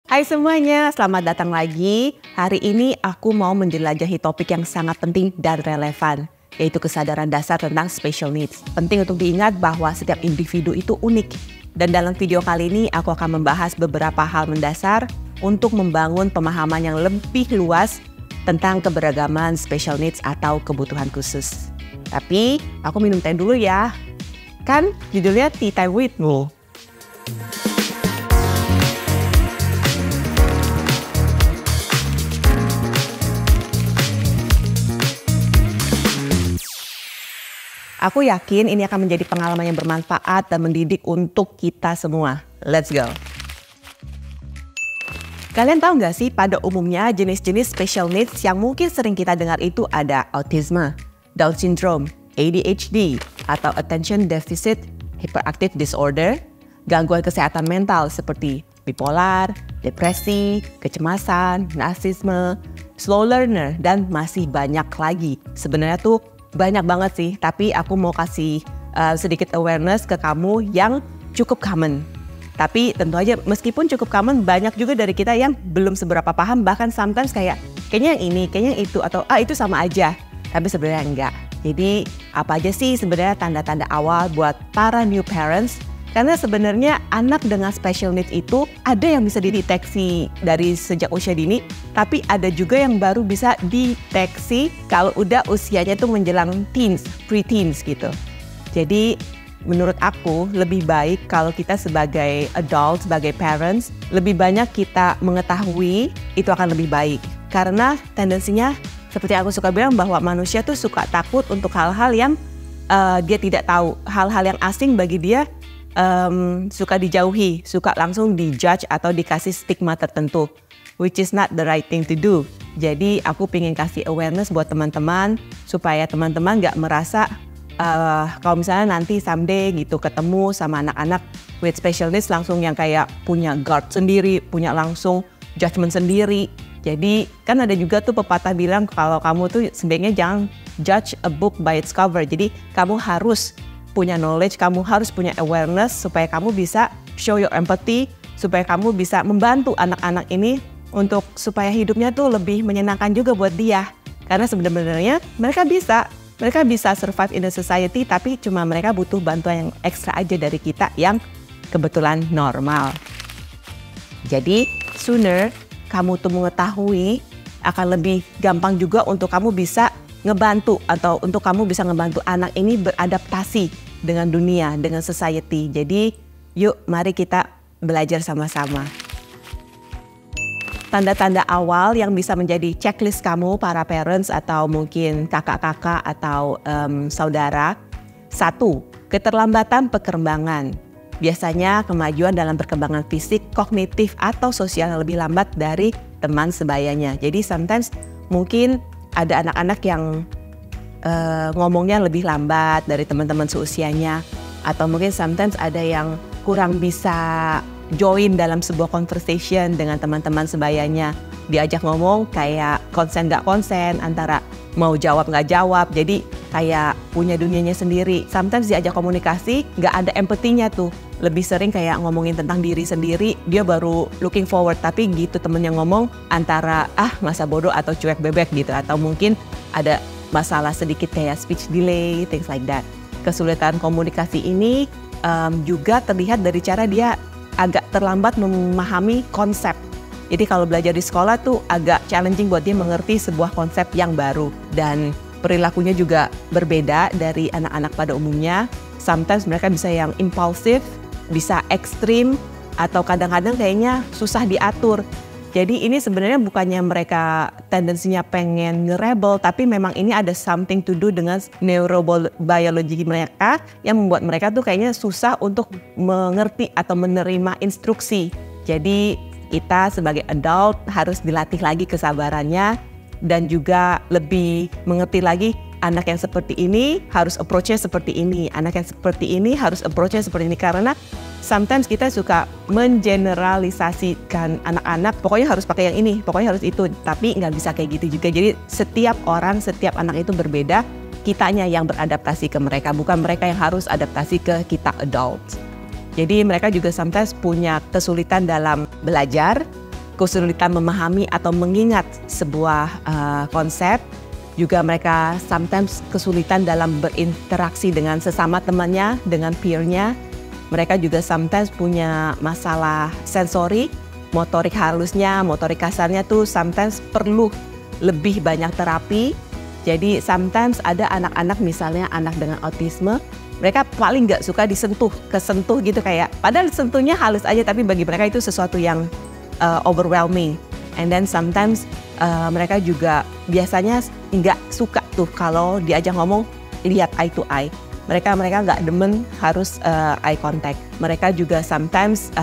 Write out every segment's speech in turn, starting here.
Hai semuanya, selamat datang lagi. Hari ini aku mau menjelajahi topik yang sangat penting dan relevan, yaitu kesadaran dasar tentang special needs. Penting untuk diingat bahwa setiap individu itu unik. Dan dalam video kali ini aku akan membahas beberapa hal mendasar untuk membangun pemahaman yang lebih luas tentang keberagaman special needs atau kebutuhan khusus. Tapi aku minum teh dulu ya. Kan judulnya Tea Time with Mo. Aku yakin ini akan menjadi pengalaman yang bermanfaat dan mendidik untuk kita semua. Let's go! Kalian tahu nggak sih pada umumnya jenis-jenis special needs yang mungkin sering kita dengar itu ada autisme, Down syndrome, ADHD, atau attention deficit hyperactive disorder, gangguan kesehatan mental seperti bipolar, depresi, kecemasan, narsisme, slow learner, dan masih banyak lagi. Sebenarnya tuh banyak banget sih, tapi aku mau kasih sedikit awareness ke kamu yang cukup common. Tapi tentu aja meskipun cukup common, banyak juga dari kita yang belum seberapa paham, bahkan sometimes kayaknya yang ini, kayaknya yang itu, atau itu sama aja. Tapi sebenarnya enggak. Jadi apa aja sih sebenarnya tanda-tanda awal buat para new parents? Karena sebenarnya anak dengan special needs itu ada yang bisa dideteksi dari sejak usia dini, tapi ada juga yang baru bisa dideteksi kalau udah usianya tuh menjelang teens, pre-teens gitu. Jadi menurut aku lebih baik kalau kita sebagai adult, sebagai parents, lebih banyak kita mengetahui itu akan lebih baik. Karena tendensinya seperti aku suka bilang bahwa manusia tuh suka takut untuk hal-hal yang dia tidak tahu, hal-hal yang asing bagi dia. Suka dijauhi, suka langsung dijudge atau dikasih stigma tertentu, which is not the right thing to do. Jadi aku pengen kasih awareness buat teman-teman supaya teman-teman gak merasa kalau misalnya nanti someday gitu ketemu sama anak-anak with special needs langsung yang kayak punya guard sendiri, punya langsung judgment sendiri. Jadi kan ada juga tuh pepatah bilang kalau kamu tuh sebaiknya jangan judge a book by its cover. Jadi kamu harus punya knowledge, kamu harus punya awareness supaya kamu bisa show your empathy, supaya kamu bisa membantu anak-anak ini untuk supaya hidupnya tuh lebih menyenangkan juga buat dia. Karena sebenarnya mereka bisa survive in the society, tapi cuma mereka butuh bantuan yang ekstra aja dari kita yang kebetulan normal. Jadi sooner kamu tuh mengetahui, akan lebih gampang juga untuk kamu bisa ngebantu atau untuk kamu bisa ngebantu anak ini beradaptasi dengan dunia, dengan society. Jadi yuk mari kita belajar sama-sama. Tanda-tanda awal yang bisa menjadi checklist kamu para parents atau mungkin kakak-kakak atau saudara. 1. Keterlambatan perkembangan. Biasanya kemajuan dalam perkembangan fisik, kognitif, atau sosial yang lebih lambat dari teman sebayanya. Jadi sometimes mungkin ada anak-anak yang ngomongnya lebih lambat dari teman-teman seusianya, atau mungkin sometimes ada yang kurang bisa join dalam sebuah conversation dengan teman-teman sebayanya. Diajak ngomong kayak konsen gak konsen, antara mau jawab gak jawab, jadi kayak punya dunianya sendiri. Sometimes diajak komunikasi gak ada empatinya tuh, lebih sering kayak ngomongin tentang diri sendiri, dia baru looking forward, tapi gitu temen yang ngomong antara masa bodoh atau cuek bebek gitu, atau mungkin ada masalah sedikit kayak speech delay, things like that. Kesulitan komunikasi ini juga terlihat dari cara dia agak terlambat memahami konsep. Jadi kalau belajar di sekolah tuh agak challenging buat dia mengerti sebuah konsep yang baru, dan perilakunya juga berbeda dari anak-anak pada umumnya. Sometimes mereka bisa yang impulsif, bisa ekstrim, atau kadang-kadang kayaknya susah diatur. Jadi ini sebenarnya bukannya mereka tendensinya pengen nge-rebel, tapi memang ini ada something to do dengan neurobiologi mereka yang membuat mereka tuh kayaknya susah untuk mengerti atau menerima instruksi. Jadi kita sebagai adult harus dilatih lagi kesabarannya dan juga lebih mengerti lagi anak yang seperti ini harus approach-nya seperti ini, anak yang seperti ini harus approach-nya seperti ini, karena sometimes kita suka mengeneralisasikan anak-anak, pokoknya harus pakai yang ini, pokoknya harus itu, tapi nggak bisa kayak gitu juga. Jadi setiap orang, setiap anak itu berbeda, kitanya yang beradaptasi ke mereka, bukan mereka yang harus adaptasi ke kita adults. Jadi mereka juga sometimes punya kesulitan dalam belajar, kesulitan memahami atau mengingat sebuah konsep. Juga mereka sometimes kesulitan dalam berinteraksi dengan sesama temannya, dengan peer-nya. Mereka juga sometimes punya masalah sensori, motorik halusnya, motorik kasarnya tuh sometimes perlu lebih banyak terapi. Jadi sometimes ada anak-anak, misalnya anak dengan autisme, mereka paling nggak suka kesentuh gitu, kayak padahal sentuhnya halus aja, tapi bagi mereka itu sesuatu yang overwhelming. And then sometimes mereka juga biasanya nggak suka tuh kalau diajak ngomong lihat eye to eye. Mereka nggak demen harus eye contact. Mereka juga sometimes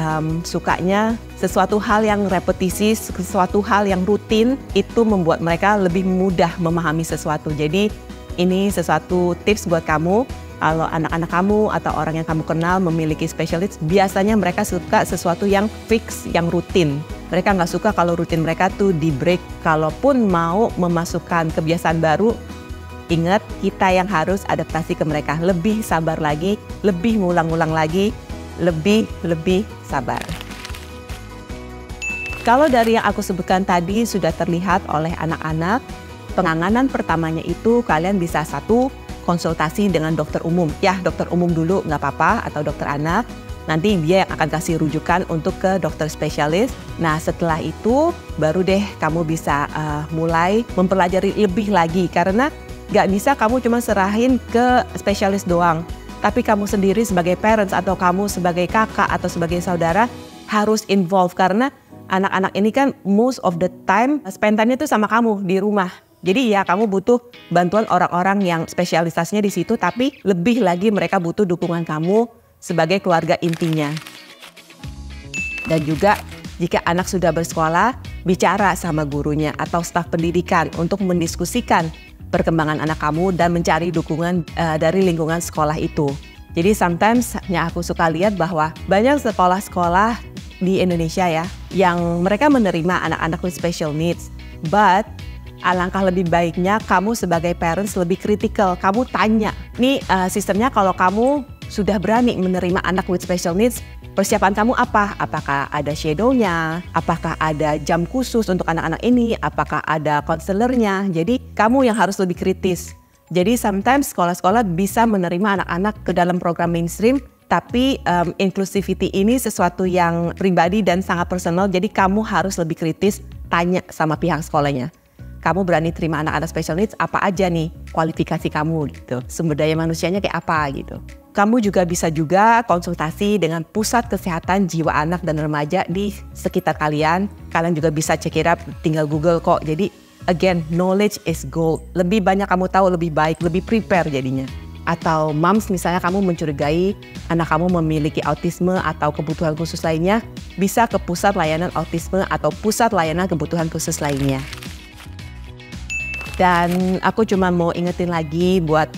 sukanya sesuatu hal yang repetisi, sesuatu hal yang rutin, itu membuat mereka lebih mudah memahami sesuatu. Jadi ini sesuatu tips buat kamu. Kalau anak-anak kamu atau orang yang kamu kenal memiliki special needs, biasanya mereka suka sesuatu yang fix, yang rutin. Mereka nggak suka kalau rutin mereka tuh di break. Kalaupun mau memasukkan kebiasaan baru, ingat kita yang harus adaptasi ke mereka. Lebih sabar lagi, lebih ngulang-ngulang lagi, lebih sabar. Kalau dari yang aku sebutkan tadi sudah terlihat oleh anak-anak, penanganan pertamanya itu kalian bisa konsultasi dengan dokter umum. Ya, dokter umum dulu nggak apa-apa, atau dokter anak. Nanti dia yang akan kasih rujukan untuk ke dokter spesialis. Nah, setelah itu baru deh kamu bisa mulai mempelajari lebih lagi. Karena nggak bisa kamu cuma serahin ke spesialis doang. Tapi kamu sendiri sebagai parents atau kamu sebagai kakak atau sebagai saudara harus involve. Karena anak-anak ini kan most of the time spend time-nya tuh sama kamu di rumah. Jadi ya kamu butuh bantuan orang-orang yang spesialisasinya di situ, tapi lebih lagi mereka butuh dukungan kamu sebagai keluarga intinya. Dan juga jika anak sudah bersekolah, bicara sama gurunya atau staf pendidikan untuk mendiskusikan perkembangan anak kamu dan mencari dukungan dari lingkungan sekolah itu. Jadi sometimes aku suka lihat bahwa banyak sekolah-sekolah di Indonesia ya, yang mereka menerima anak-anak with special needs, but alangkah lebih baiknya kamu sebagai parents lebih kritikal. Kamu tanya, nih sistemnya kalau kamu sudah berani menerima anak with special needs, persiapan kamu apa? Apakah ada shadow-nya? Apakah ada jam khusus untuk anak-anak ini? Apakah ada konselornya? Jadi kamu yang harus lebih kritis. Jadi sometimes sekolah-sekolah bisa menerima anak-anak ke dalam program mainstream, tapi inclusivity ini sesuatu yang pribadi dan sangat personal. Jadi kamu harus lebih kritis, tanya sama pihak sekolahnya. Kamu berani terima anak-anak special needs, apa aja nih kualifikasi kamu gitu. Sumber daya manusianya kayak apa gitu. Kamu juga bisa konsultasi dengan pusat kesehatan jiwa anak dan remaja di sekitar kalian. Kalian juga bisa check it up, tinggal Google kok. Jadi again, knowledge is gold. Lebih banyak kamu tahu, lebih baik, lebih prepare jadinya. Atau moms misalnya kamu mencurigai anak kamu memiliki autisme atau kebutuhan khusus lainnya, bisa ke pusat layanan autisme atau pusat layanan kebutuhan khusus lainnya. Dan aku cuma mau ingetin lagi buat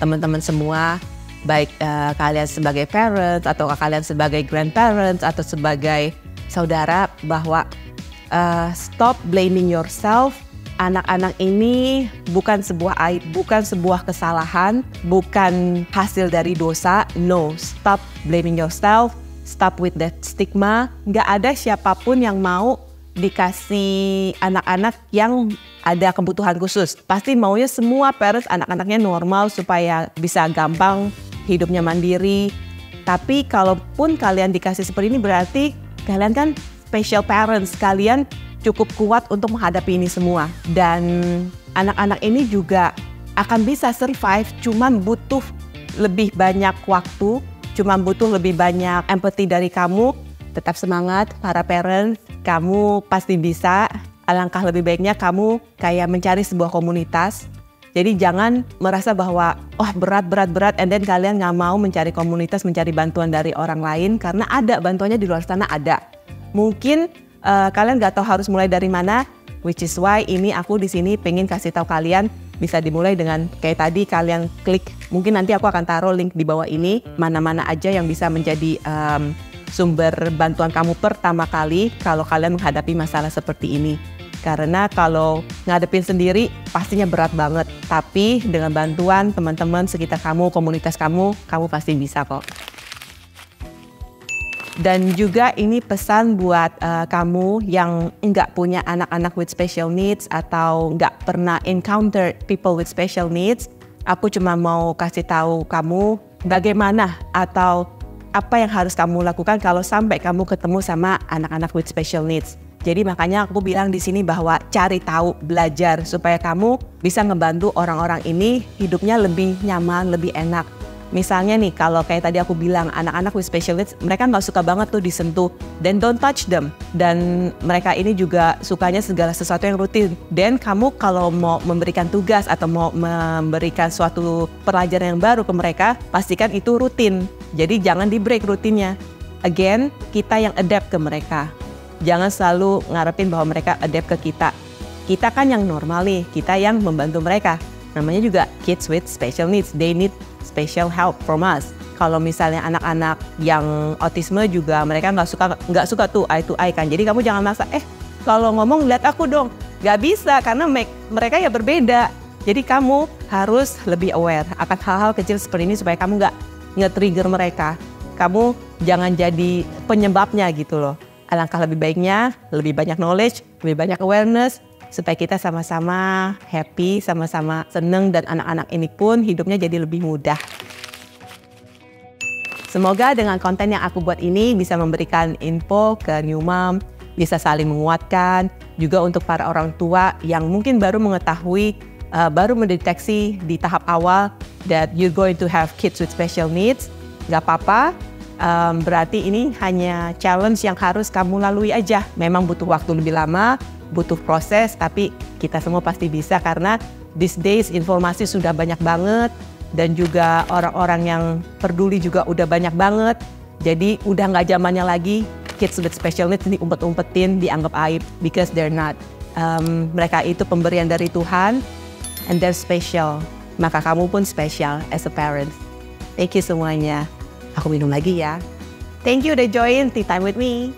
teman-teman semua, baik kalian sebagai parents atau kalian sebagai grandparents atau sebagai saudara, bahwa stop blaming yourself. Anak-anak ini bukan sebuah aib, bukan sebuah kesalahan, bukan hasil dari dosa. No, stop blaming yourself, stop with that stigma. Nggak ada siapapun yang mau dikasih anak-anak yang ada kebutuhan khusus. Pasti maunya semua parents anak-anaknya normal supaya bisa gampang hidupnya mandiri. Tapi kalaupun kalian dikasih seperti ini, berarti kalian kan special parents, kalian cukup kuat untuk menghadapi ini semua. Dan anak-anak ini juga akan bisa survive, cuman butuh lebih banyak waktu, cuman butuh lebih banyak empathy dari kamu. Tetap semangat para parents, kamu pasti bisa. Alangkah lebih baiknya kamu kayak mencari sebuah komunitas. Jadi jangan merasa bahwa berat, and then kalian nggak mau mencari komunitas, mencari bantuan dari orang lain, karena ada bantuannya di luar sana, ada. Mungkin kalian nggak tahu harus mulai dari mana, which is why ini aku di sini pengen kasih tahu kalian bisa dimulai dengan kayak tadi, kalian klik. Mungkin nanti aku akan taruh link di bawah ini, mana-mana aja yang bisa menjadi sumber bantuan kamu pertama kali kalau kalian menghadapi masalah seperti ini. Karena kalau ngadepin sendiri pastinya berat banget. Tapi dengan bantuan teman-teman sekitar kamu, komunitas kamu pasti bisa kok. Dan juga ini pesan buat kamu yang nggak punya anak-anak with special needs atau nggak pernah encounter people with special needs. Aku cuma mau kasih tahu kamu bagaimana atau apa yang harus kamu lakukan kalau sampai kamu ketemu sama anak-anak with special needs. Jadi makanya aku bilang di sini bahwa cari tahu, belajar supaya kamu bisa ngebantu orang-orang ini hidupnya lebih nyaman, lebih enak. Misalnya nih, kalau kayak tadi aku bilang, anak-anak with special needs, mereka nggak suka banget tuh disentuh. Then don't touch them. Dan mereka ini juga sukanya segala sesuatu yang rutin. Dan kamu kalau mau memberikan tugas atau mau memberikan suatu pelajaran yang baru ke mereka, pastikan itu rutin. Jadi jangan di-break rutinnya. Again, kita yang adapt ke mereka. Jangan selalu ngarepin bahwa mereka adapt ke kita. Kita kan yang normal nih, kita yang membantu mereka. Namanya juga kids with special needs. They need special help from us. Kalau misalnya anak-anak yang autisme juga mereka nggak suka tuh eye to eye kan. Jadi kamu jangan merasa kalau ngomong lihat aku dong. Nggak bisa karena mereka ya berbeda. Jadi kamu harus lebih aware akan hal-hal kecil seperti ini supaya kamu nggak nge-trigger mereka. Kamu jangan jadi penyebabnya gitu loh. Alangkah lebih baiknya lebih banyak knowledge, lebih banyak awareness, supaya kita sama-sama happy, sama-sama seneng, dan anak-anak ini pun hidupnya jadi lebih mudah. Semoga dengan konten yang aku buat ini bisa memberikan info ke new mom, bisa saling menguatkan, juga untuk para orang tua yang mungkin baru mengetahui, baru mendeteksi di tahap awal that you're going to have kids with special needs. Gak apa-apa, berarti ini hanya challenge yang harus kamu lalui aja. Memang butuh waktu lebih lama, butuh proses, tapi kita semua pasti bisa karena these days informasi sudah banyak banget dan juga orang-orang yang peduli juga udah banyak banget. Jadi udah nggak zamannya lagi kids with special needs diumpet-umpetin, dianggap aib, because they're not. Mereka itu pemberian dari Tuhan and they're special. Maka kamu pun special as a parent. Thank you semuanya. Aku minum lagi ya. Thank you udah join Tea Time with me.